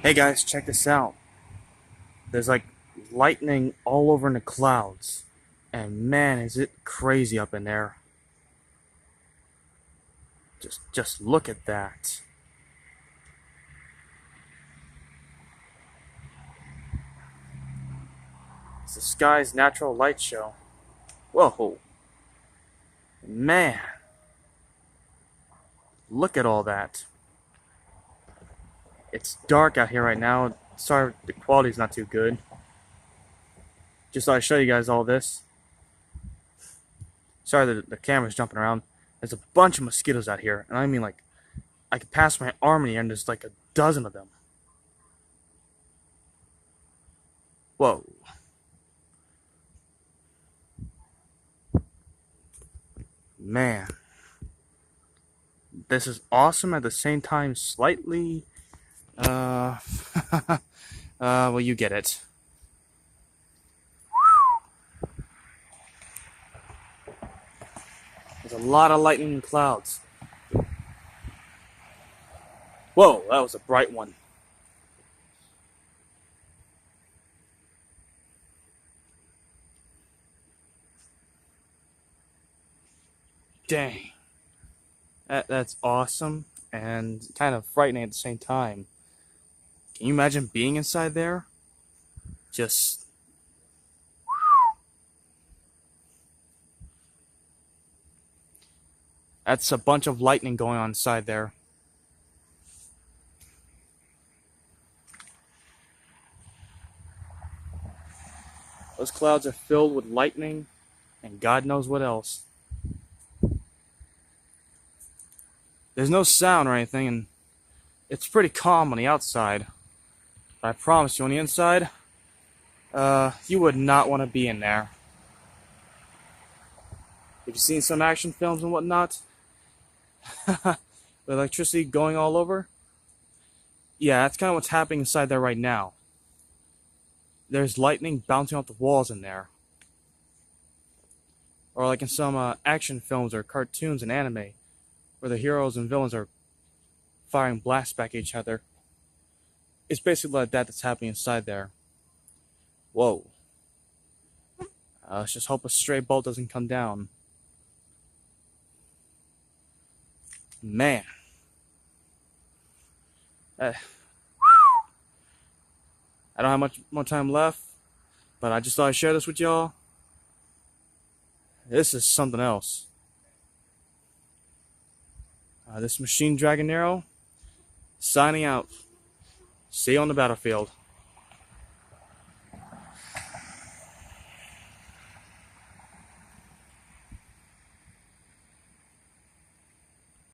Hey guys, check this out. There's like lightning all over in the clouds. And man, is it crazy up in there. Just look at that. It's the sky's natural light show. Whoa. Man, look at all that. It's dark out here right now. Sorry, the quality's not too good. Just thought I'd show you guys all this. Sorry that the camera's jumping around. There's a bunch of mosquitoes out here. And I mean, like, I could pass my arm in here and there's like a dozen of them. Whoa. Man. This is awesome at the same time slightly, well, you get it. There's a lot of lightning and clouds. Whoa, that was a bright one. Dang. That's awesome and kind of frightening at the same time. Can you imagine being inside there? Just... That's a bunch of lightning going on inside there. Those clouds are filled with lightning and God knows what else. There's no sound or anything, and it's pretty calm on the outside. But I promise you, on the inside, you would not want to be in there. Have you seen some action films and whatnot? With electricity going all over? Yeah, that's kind of what's happening inside there right now. There's lightning bouncing off the walls in there. Or like in some action films or cartoons and anime, where the heroes and villains are firing blasts back at each other. It's basically like that that's happening inside there. Whoa. Let's just hope a stray bolt doesn't come down. Man. I don't have much more time left, but I just thought I'd share this with y'all. This is something else. This Machine Dragon Arrow, signing out. See you on the battlefield.